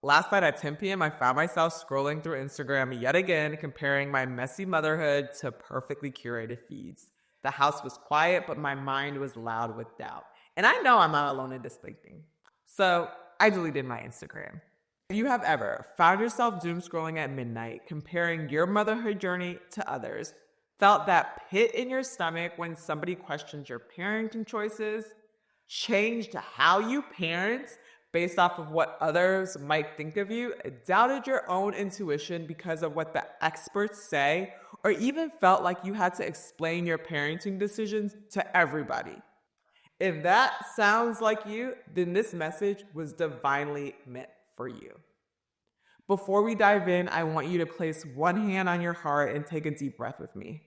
Last night at 10 p.m., I found myself scrolling through Instagram yet again, comparing my messy motherhood to perfectly curated feeds. The house was quiet, but my mind was loud with doubt. And I know I'm not alone in this thinking. So I deleted my Instagram. If you have ever found yourself doom scrolling at midnight, comparing your motherhood journey to others, felt that pit in your stomach when somebody questioned your parenting choices, changed how you parent based off of what others might think of you, doubted your own intuition because of what the experts say, or even felt like you had to explain your parenting decisions to everybody. If that sounds like you, then this message was divinely meant for you. Before we dive in, I want you to place one hand on your heart and take a deep breath with me.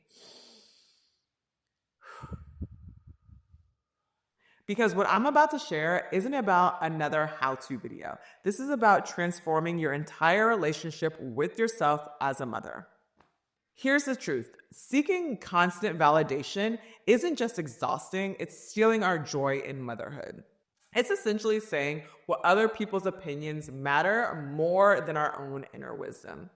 Because what I'm about to share isn't about another how-to video. This is about transforming your entire relationship with yourself as a mother. Here's the truth. Seeking constant validation isn't just exhausting, it's stealing our joy in motherhood. It's essentially saying what other people's opinions matter more than our own inner wisdom.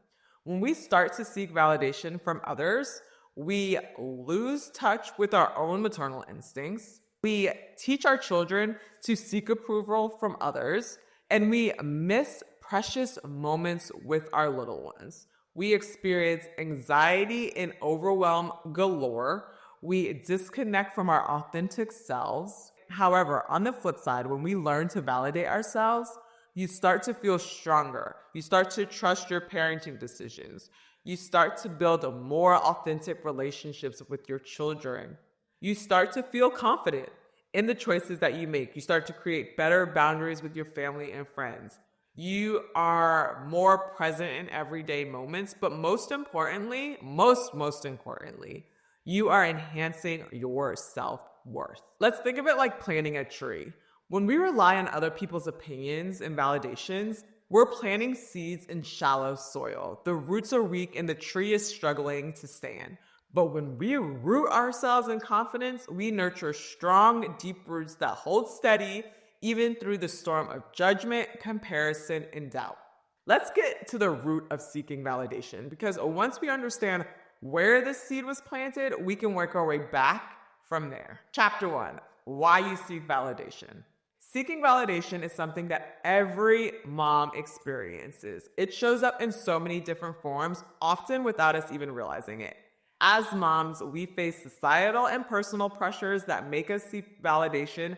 When we start to seek validation from others, we lose touch with our own maternal instincts. We teach our children to seek approval from others, and we miss precious moments with our little ones. We experience anxiety and overwhelm galore. We disconnect from our authentic selves. However, on the flip side, when we learn to validate ourselves, you start to feel stronger. You start to trust your parenting decisions. You start to build more authentic relationships with your children. You start to feel confident in the choices that you make. You start to create better boundaries with your family and friends. You are more present in everyday moments, but most importantly, you are enhancing your self-worth. Let's think of it like planting a tree. When we rely on other people's opinions and validations, we're planting seeds in shallow soil. The roots are weak and the tree is struggling to stand. But when we root ourselves in confidence, we nurture strong, deep roots that hold steady even through the storm of judgment, comparison, and doubt. Let's get to the root of seeking validation, because once we understand where the seed was planted, we can work our way back from there. Chapter 1, why you seek validation. Seeking validation is something that every mom experiences. It shows up in so many different forms, often without us even realizing it. As moms, we face societal and personal pressures that make us seek validation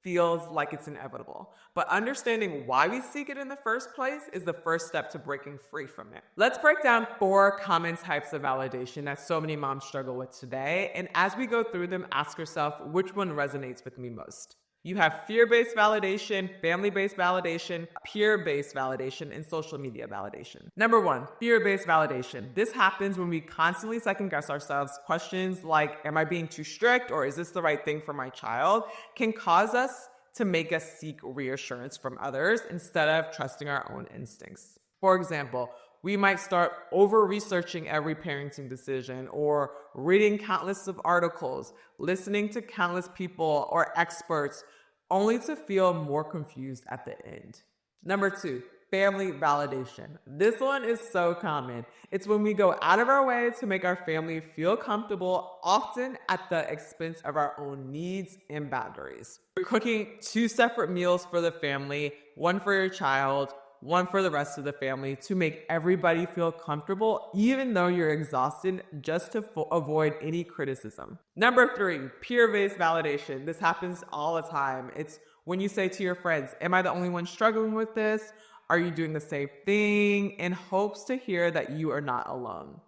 feels like it's inevitable. But understanding why we seek it in the first place is the first step to breaking free from it. Let's break down 4 common types of validation that so many moms struggle with today. And as we go through them, ask yourself, which one resonates with me most? You have fear-based validation, family-based validation, peer-based validation, and social media validation. Number 1, fear-based validation. This happens when we constantly second-guess ourselves. Questions like, am I being too strict, or is this the right thing for my child, can cause us to make us seek reassurance from others instead of trusting our own instincts. For example, we might start over-researching every parenting decision, or reading countless of articles, listening to countless people or experts, only to feel more confused at the end. Number 2, family validation. This one is so common. It's when we go out of our way to make our family feel comfortable, often at the expense of our own needs and boundaries. You're cooking 2 separate meals for the family, one for your child, one for the rest of the family, to make everybody feel comfortable, even though you're exhausted, just to avoid any criticism. Number 3, peer-based validation. This happens all the time. It's when you say to your friends, am I the only one struggling with this? Are you doing the same thing? In hopes to hear that you are not alone.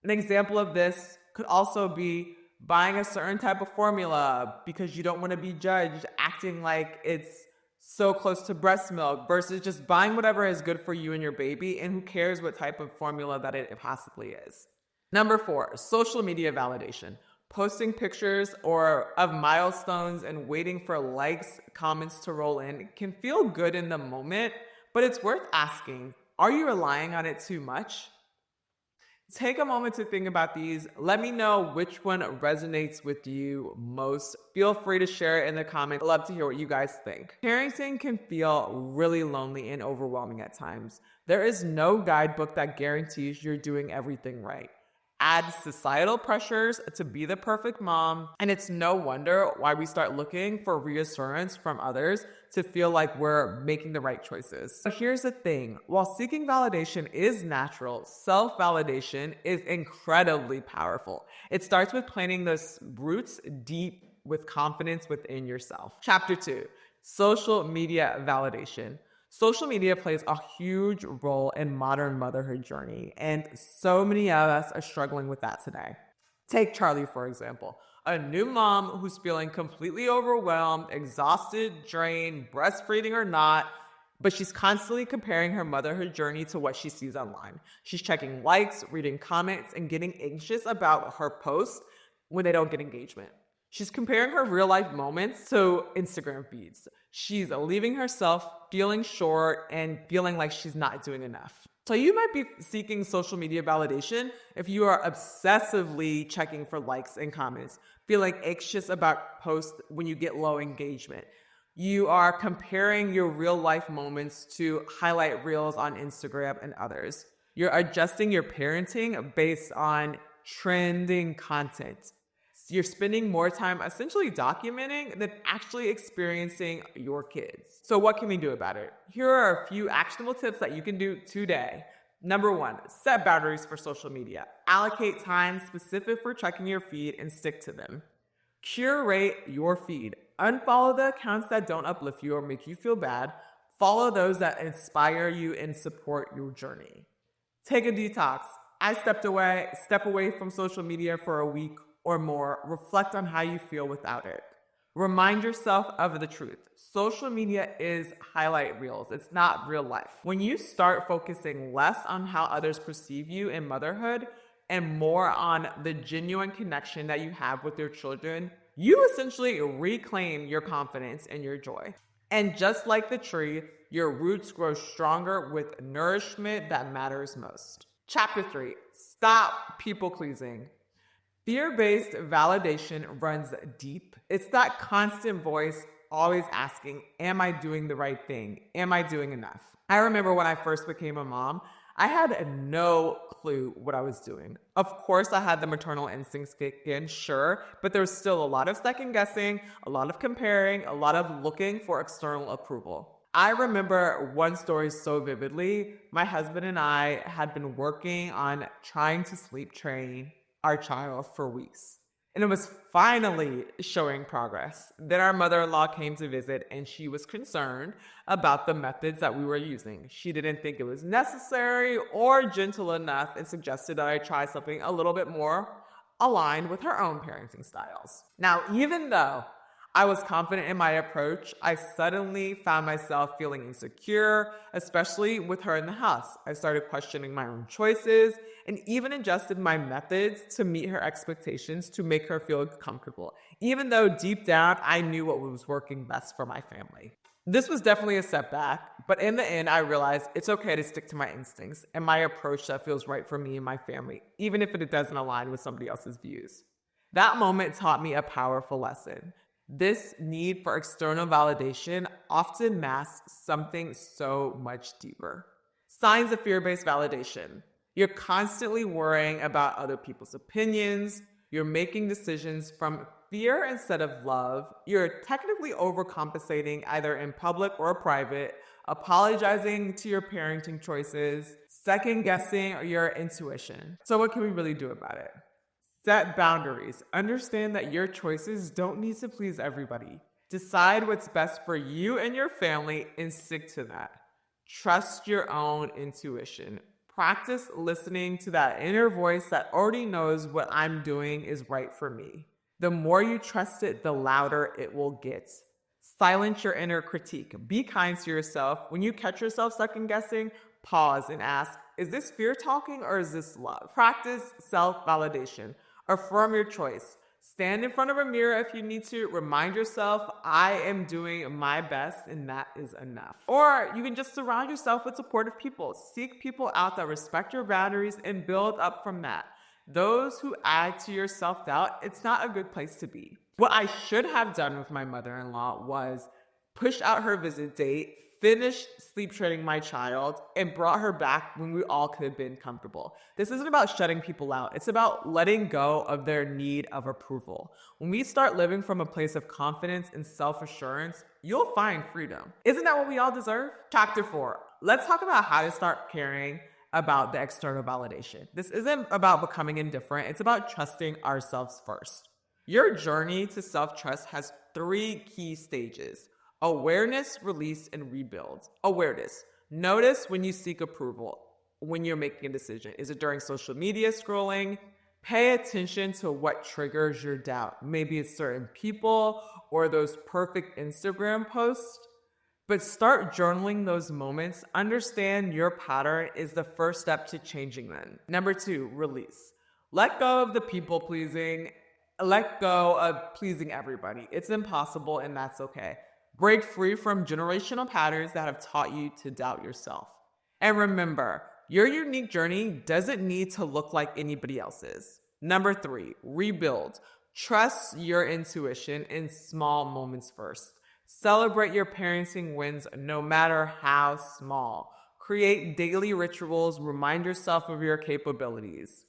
An example of this could also be buying a certain type of formula because you don't want to be judged, acting like it's so close to breast milk, versus just buying whatever is good for you and your baby, and who cares what type of formula that it possibly is. Number 4, social media validation. Posting pictures of milestones and waiting for likes, comments to roll in can feel good in the moment, but it's worth asking, are you relying on it too much? Take a moment to think about these. Let me know which one resonates with you most. Feel free to share it in the comments. I'd love to hear what you guys think. Parenting can feel really lonely and overwhelming at times. There is no guidebook that guarantees you're doing everything right. Add societal pressures to be the perfect mom, and it's no wonder why we start looking for reassurance from others to feel like we're making the right choices. So here's the thing, while seeking validation is natural, self-validation is incredibly powerful. It starts with planting those roots deep with confidence within yourself. Chapter 2, social media validation. Social media plays a huge role in modern motherhood journey, and so many of us are struggling with that today. Take Charlie, for example, a new mom who's feeling completely overwhelmed, exhausted, drained, breastfeeding or not, but she's constantly comparing her motherhood journey to what she sees online. She's checking likes, reading comments, and getting anxious about her posts when they don't get engagement. She's comparing her real life moments to Instagram feeds. She's leaving herself feeling short and feeling like she's not doing enough. So you might be seeking social media validation if you are obsessively checking for likes and comments, feeling anxious about posts when you get low engagement. You are comparing your real life moments to highlight reels on Instagram and others. You're adjusting your parenting based on trending content. You're spending more time essentially documenting than actually experiencing your kids. So what can we do about it? Here are a few actionable tips that you can do today. Number 1, set boundaries for social media. Allocate time specific for checking your feed and stick to them. Curate your feed. Unfollow the accounts that don't uplift you or make you feel bad. Follow those that inspire you and support your journey. Take a detox. I step away from social media for a week or more. Reflect on how you feel without it. Remind yourself of the truth. Social media is highlight reels. It's not real life. When you start focusing less on how others perceive you in motherhood and more on the genuine connection that you have with your children, you essentially reclaim your confidence and your joy. And just like the tree, your roots grow stronger with nourishment that matters most. Chapter 3, stop people pleasing. Fear-based validation runs deep. It's that constant voice always asking, am I doing the right thing? Am I doing enough? I remember when I first became a mom, I had no clue what I was doing. Of course, I had the maternal instincts kick in, sure, but there was still a lot of second guessing, a lot of comparing, a lot of looking for external approval. I remember one story so vividly. My husband and I had been working on trying to sleep train our child for weeks, and it was finally showing progress. Then our mother-in-law came to visit, and she was concerned about the methods that we were using. She didn't think it was necessary or gentle enough and suggested that I try something a little bit more aligned with her own parenting styles. Now, even though I was confident in my approach, I suddenly found myself feeling insecure, especially with her in the house. I started questioning my own choices and even adjusted my methods to meet her expectations to make her feel comfortable, even though deep down I knew what was working best for my family. This was definitely a setback, but in the end, I realized it's okay to stick to my instincts and my approach that feels right for me and my family, even if it doesn't align with somebody else's views. That moment taught me a powerful lesson. This need for external validation often masks something so much deeper. Signs of fear-based validation. You're constantly worrying about other people's opinions. You're making decisions from fear instead of love. You're technically overcompensating either in public or private, apologizing to your parenting choices, second-guessing your intuition. So what can we really do about it? Set boundaries. Understand that your choices don't need to please everybody. Decide what's best for you and your family and stick to that. Trust your own intuition. Practice listening to that inner voice that already knows what I'm doing is right for me. The more you trust it, the louder it will get. Silence your inner critique. Be kind to yourself. When you catch yourself second guessing, pause and ask, is this fear talking or is this love? Practice self-validation. Affirm your choice. Stand in front of a mirror if you need to. Remind yourself, I am doing my best and that is enough. Or you can just surround yourself with supportive people. Seek people out that respect your boundaries and build up from that. Those who add to your self-doubt, it's not a good place to be. What I should have done with my mother-in-law was push out her visit date, finished sleep training my child, and brought her back when we all could have been comfortable. This isn't about shutting people out. It's about letting go of their need of approval. When we start living from a place of confidence and self-assurance, you'll find freedom. Isn't that what we all deserve? Chapter 4. Let's talk about how to start caring about the external validation. This isn't about becoming indifferent. It's about trusting ourselves first. Your journey to self-trust has 3 key stages: awareness, release, and rebuild. Awareness. Notice when you seek approval, when you're making a decision. Is it during social media scrolling? Pay attention to what triggers your doubt. Maybe it's certain people or those perfect Instagram posts. But start journaling those moments. Understand your pattern is the first step to changing them. Number 2, release. Let go of the people pleasing. Let go of pleasing everybody. It's impossible and that's okay. Break free from generational patterns that have taught you to doubt yourself. And remember, your unique journey doesn't need to look like anybody else's. Number 3, rebuild. Trust your intuition in small moments first. Celebrate your parenting wins no matter how small. Create daily rituals. Remind yourself of your capabilities.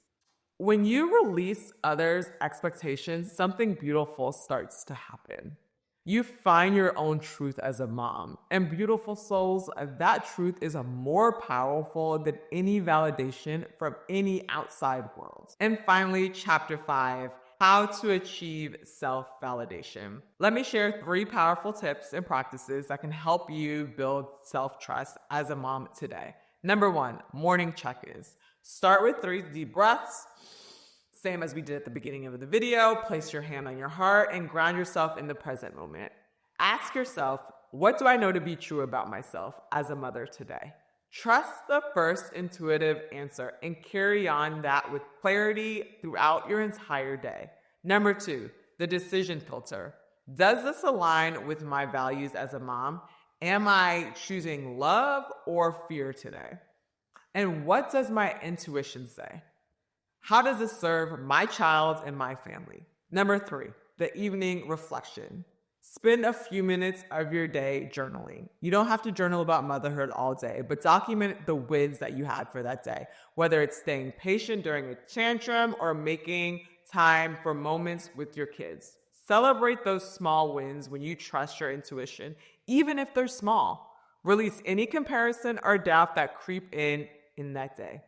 When you release others' expectations, something beautiful starts to happen. You find your own truth as a mom. And beautiful souls, that truth is more powerful than any validation from any outside world. And finally, chapter 5, how to achieve self-validation. Let me share 3 powerful tips and practices that can help you build self-trust as a mom today. Number 1, morning check-ins. Start with 3 deep breaths. Same as we did at the beginning of the video. Place your hand on your heart and ground yourself in the present moment. Ask yourself, what do I know to be true about myself as a mother today? Trust the first intuitive answer and carry on that with clarity throughout your entire day. Number 2, the decision filter. Does this align with my values as a mom? Am I choosing love or fear today? And what does my intuition say? How does this serve my child and my family? Number 3, the evening reflection. Spend a few minutes of your day journaling. You don't have to journal about motherhood all day, but document the wins that you had for that day, whether it's staying patient during a tantrum or making time for moments with your kids. Celebrate those small wins when you trust your intuition, even if they're small. Release any comparison or doubt that creep in that day.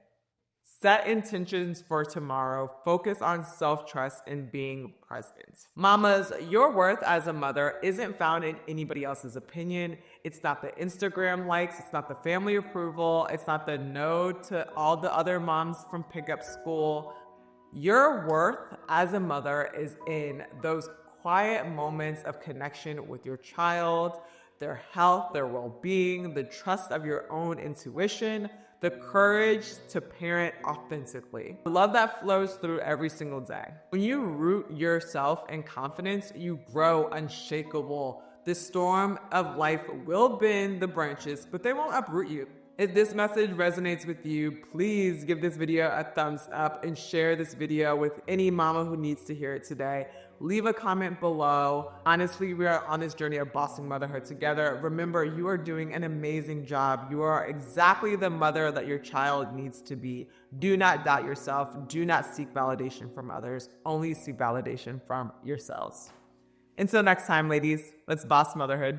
Set intentions for tomorrow. Focus on self-trust and being present. Mamas, your worth as a mother isn't found in anybody else's opinion. It's not the Instagram likes. It's not the family approval. It's not the no to all the other moms from pickup school. Your worth as a mother is in those quiet moments of connection with your child, their health, their well-being, the trust of your own intuition, the courage to parent authentically. The love that flows through every single day. When you root yourself in confidence, you grow unshakable. The storm of life will bend the branches, but they won't uproot you. If this message resonates with you, please give this video a thumbs up and share this video with any mama who needs to hear it today. Leave a comment below. Honestly, we are on this journey of bossing motherhood together. Remember, you are doing an amazing job. You are exactly the mother that your child needs to be. Do not doubt yourself. Do not seek validation from others. Only seek validation from yourselves. Until next time, ladies, let's boss motherhood.